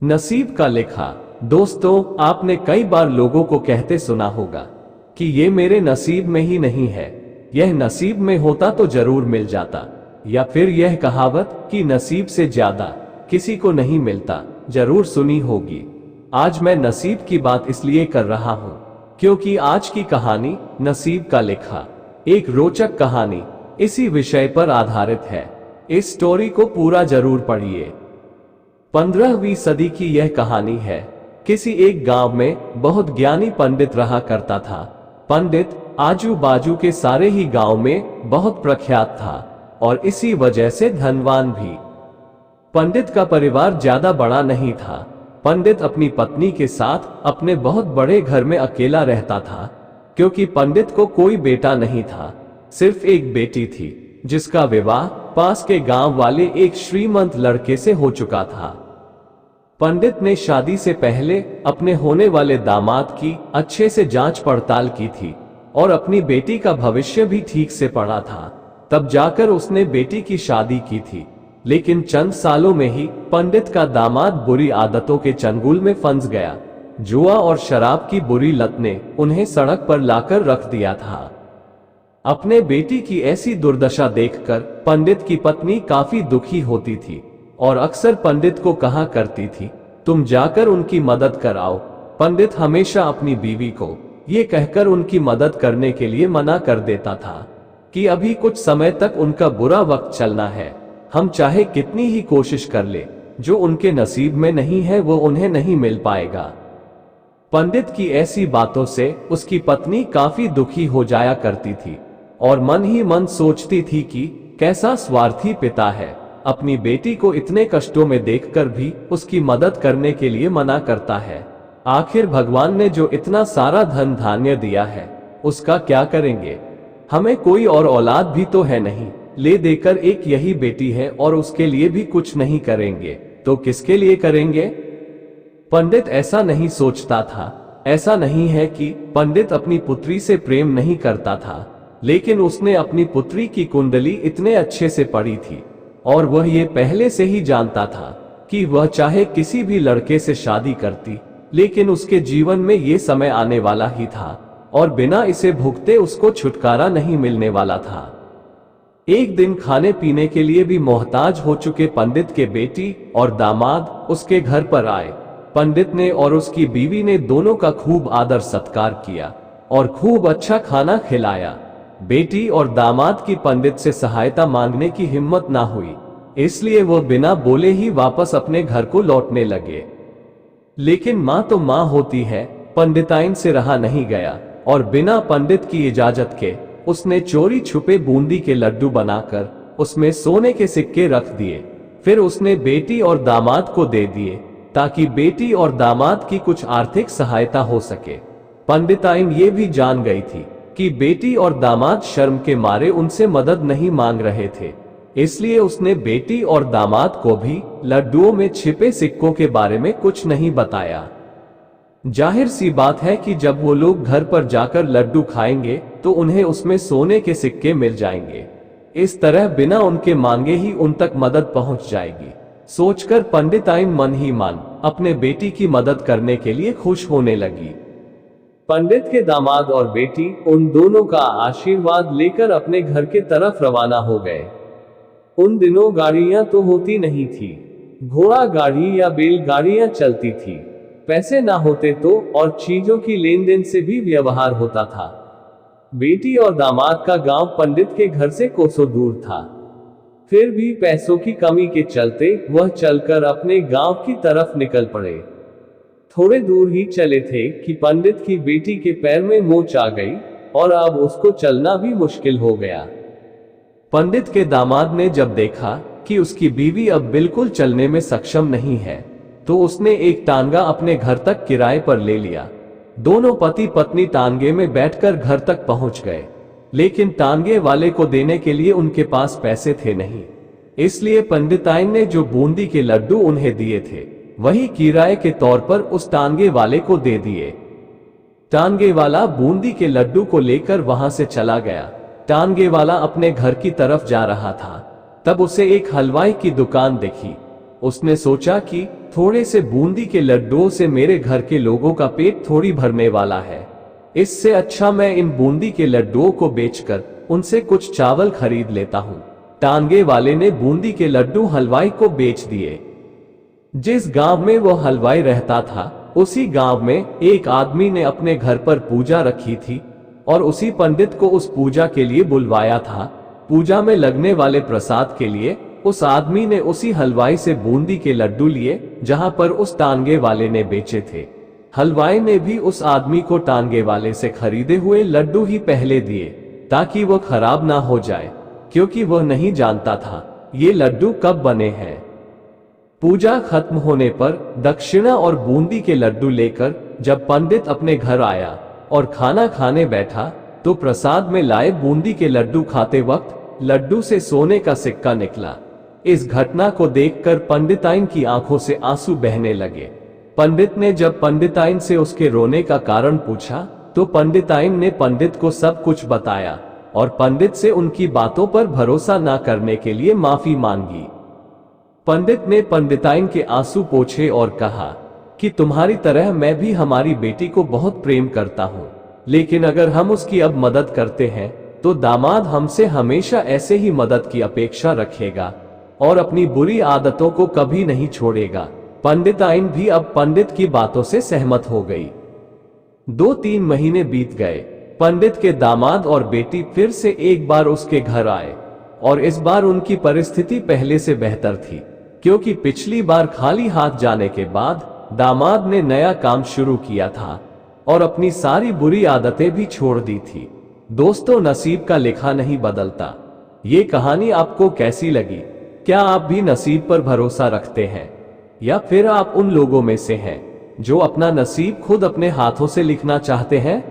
नसीब का लिखा। दोस्तों, आपने कई बार लोगों को कहते सुना होगा कि ये मेरे नसीब में ही नहीं है, यह नसीब में होता तो जरूर मिल जाता, या फिर यह कहावत कि नसीब से ज्यादा किसी को नहीं मिलता जरूर सुनी होगी। आज मैं नसीब की बात इसलिए कर रहा हूं क्योंकि आज की कहानी नसीब का लिखा एक रोचक कहानी इसी विषय पर आधारित है। इस स्टोरी को पूरा जरूर पढ़िए। 15वीं सदी की यह कहानी है। किसी एक गांव में बहुत ज्ञानी पंडित रहा करता था। पंडित आजू बाजू के सारे ही गांव में बहुत प्रख्यात था और इसी वजह से धनवान भी। पंडित का परिवार ज्यादा बड़ा नहीं था। पंडित अपनी पत्नी के साथ अपने बहुत बड़े घर में अकेला रहता था क्योंकि पंडित को कोई बेटा नहीं था, सिर्फ एक बेटी थी जिसका विवाह पास के गांव वाले एक श्रीमंत लड़के से हो चुका था। पंडित ने शादी से पहले अपने होने वाले दामाद की अच्छे से जांच पड़ताल की थी और अपनी बेटी का भविष्य भी ठीक से पढ़ा था। तब जाकर उसने बेटी की शादी की थी। लेकिन चंद सालों में ही पंडित का दामाद बुरी आदतों के चंगुल में फंस गया। जुआ और शराब की बुरी लत ने उन्हें सड़क पर लाकर रख दिया था। अपने बेटी की ऐसी दुर्दशा देखकर पंडित की पत्नी काफी दुखी होती थी और अक्सर पंडित को कहा करती थी, तुम जाकर उनकी मदद कराओ। पंडित हमेशा अपनी बीवी को ये कहकर उनकी मदद करने के लिए मना कर देता था कि अभी कुछ समय तक उनका बुरा वक्त चलना है, हम चाहे कितनी ही कोशिश कर ले, जो उनके नसीब में नहीं है वो उन्हें नहीं मिल पाएगा। पंडित की ऐसी बातों से उसकी पत्नी काफी दुखी हो जाया करती थी और मन ही मन सोचती थी कि कैसा स्वार्थी पिता है, अपनी बेटी को इतने कष्टों में देखकर भी उसकी मदद करने के लिए मना करता है। आखिर भगवान ने जो इतना सारा धन धान्य दिया है उसका क्या करेंगे? हमें कोई और औलाद भी तो है नहीं, ले देकर एक यही बेटी है और उसके लिए भी कुछ नहीं करेंगे तो किसके लिए करेंगे? पंडित ऐसा नहीं सोचता था। ऐसा नहीं है कि पंडित अपनी पुत्री से प्रेम नहीं करता था, लेकिन उसने अपनी पुत्री की कुंडली इतने अच्छे से पढ़ी थी और वह ये पहले से ही जानता था कि वह चाहे किसी भी लड़के से शादी करती, लेकिन उसके जीवन में ये समय आने वाला ही था और बिना इसे भुगते उसको छुटकारा नहीं मिलने वाला था। एक दिन खाने पीने के लिए भी मोहताज हो चुके पंडित के बेटी और दामाद उसके घर पर आए। पंडित ने और उसकी बीवी ने दोनों का खूब आदर सत्कार किया और खूब अच्छा खाना खिलाया। बेटी और दामाद की पंडित से सहायता मांगने की हिम्मत ना हुई, इसलिए वो बिना बोले ही वापस अपने घर को लौटने लगे। लेकिन माँ तो माँ होती है, पंडिताइन से रहा नहीं गया और बिना पंडित की इजाजत के उसने चोरी छुपे बूंदी के लड्डू बनाकर उसमें सोने के सिक्के रख दिए। फिर उसने बेटी और दामाद को दे दिए ताकि बेटी और दामाद की कुछ आर्थिक सहायता हो सके। पंडिताइन ये भी जान गई थी कि बेटी और दामाद शर्म के मारे उनसे मदद नहीं मांग रहे थे, इसलिए उसने बेटी और दामाद को भी लड्डुओं में छिपे सिक्कों के बारे में कुछ नहीं बताया। जाहिर सी बात है कि जब वो लोग घर पर जाकर लड्डू खाएंगे तो उन्हें उसमें सोने के सिक्के मिल जाएंगे। इस तरह बिना उनके मांगे ही उन तक मदद पहुंच जाएगी। सोचकर पंडिताइन मन ही मन अपने बेटी की मदद करने के लिए खुश होने लगी। पंडित के दामाद और बेटी उन दोनों का आशीर्वाद लेकर अपने घर के तरफ रवाना हो गए। उन दिनों गाड़ियां तो होती नहीं थी, घोड़ा गाड़ी या बैलगाड़ियां चलती थी। पैसे ना होते तो और चीजों की लेन देन से भी व्यवहार होता था। बेटी और दामाद का गांव पंडित के घर से कोसों दूर था। फिर भी पैसों की कमी के चलते वह चलकर अपने गांव की तरफ निकल पड़े। थोड़े दूर ही चले थे कि पंडित की बेटी के पैर में मोच आ गई और अब उसको चलना भी मुश्किल हो गया। पंडित के दामाद ने जब देखा कि उसकी बीवी अब बिल्कुल चलने में सक्षम नहीं है, तो उसने एक टांगा अपने घर तक किराए पर ले लिया। दोनों पति पत्नी टांगे में बैठकर घर तक पहुंच गए, लेकिन टांगे वाले को देने के लिए उनके पास पैसे थे नहीं, इसलिए पंडिताइन ने जो बूंदी के लड्डू उन्हें दिए थे वही किराए के तौर पर उस टांगे वाले को दे दिए। टांगे वाला बूंदी के लड्डू को लेकर वहां से चला गया। टांगे वाला अपने घर की तरफ जा रहा था, तब उसे एक हलवाई की दुकान दिखी। उसने सोचा कि थोड़े से बूंदी के लड्डुओं से मेरे घर के लोगों का पेट थोड़ी भरने वाला है। इससे अच्छा मैं इन बूंदी के लड्डुओं को बेचकर उनसे कुछ चावल खरीद लेता हूँ। टांगे वाले ने बूंदी के लड्डू हलवाई को बेच दिए। जिस गांव में वो हलवाई रहता था, उसी गांव में एक आदमी ने अपने घर पर पूजा रखी थी और उसी पंडित को उस पूजा के लिए बुलवाया था। पूजा में लगने वाले प्रसाद के लिए उस आदमी ने उसी हलवाई से बूंदी के लड्डू लिए जहां पर उस टांगे वाले ने बेचे थे। हलवाई ने भी उस आदमी को टांगे वाले से खरीदे हुए लड्डू ही पहले दिए ताकि वो खराब ना हो जाए, क्योंकि वह नहीं जानता था ये लड्डू कब बने हैं। पूजा खत्म होने पर दक्षिणा और बूंदी के लड्डू लेकर जब पंडित अपने घर आया और खाना खाने बैठा तो प्रसाद में लाए बूंदी के लड्डू खाते वक्त लड्डू से सोने का सिक्का निकला। इस घटना को देखकर पंडिताइन की आंखों से आंसू बहने लगे। पंडित ने जब पंडिताइन से उसके रोने का कारण पूछा तो पंडिताइन ने पंडित को सब कुछ बताया और पंडित से उनकी बातों पर भरोसा न करने के लिए माफी मांगी। पंडित ने पंडिताइन के आंसू पोंछे और कहा कि तुम्हारी तरह मैं भी हमारी बेटी को बहुत प्रेम करता हूँ, लेकिन अगर हम उसकी अब मदद करते हैं तो दामाद हमसे हमेशा ऐसे ही मदद की अपेक्षा रखेगा और अपनी बुरी आदतों को कभी नहीं छोड़ेगा। पंडिताइन भी अब पंडित की बातों से सहमत हो गई। 2-3 महीने बीत गए। पंडित के दामाद और बेटी फिर से एक बार उसके घर आए और इस बार उनकी परिस्थिति पहले से बेहतर थी, क्योंकि पिछली बार खाली हाथ जाने के बाद दामाद ने नया काम शुरू किया था और अपनी सारी बुरी आदतें भी छोड़ दी थी। दोस्तों, नसीब का लिखा नहीं बदलता। ये कहानी आपको कैसी लगी? क्या आप भी नसीब पर भरोसा रखते हैं या फिर आप उन लोगों में से हैं जो अपना नसीब खुद अपने हाथों से लिखना चाहते हैं?